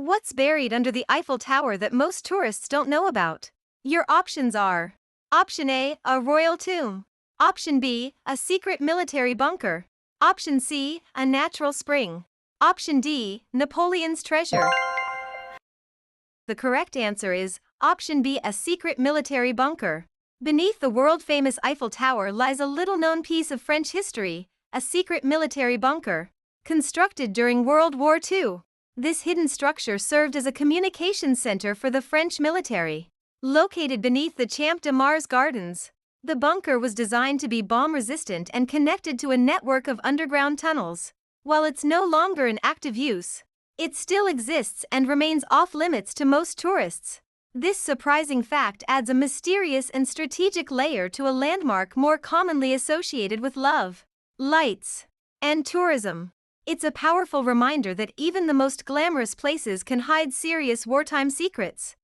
What's buried under the Eiffel Tower that most tourists don't know about? Your options are: Option A, a royal tomb. Option B, a secret military bunker. Option C, a natural spring. Option D, Napoleon's treasure. The correct answer is Option B, a secret military bunker. Beneath the world-famous Eiffel Tower lies a little-known piece of French history, a secret military bunker. Constructed during World War II, this hidden structure served as a communications center for the French military. Located beneath the Champ de Mars Gardens, the bunker was designed to be bomb-resistant and connected to a network of underground tunnels. While it's no longer in active use, it still exists and remains off-limits to most tourists. This surprising fact adds a mysterious and strategic layer to a landmark more commonly associated with love, lights, and tourism. It's a powerful reminder that even the most glamorous places can hide serious wartime secrets.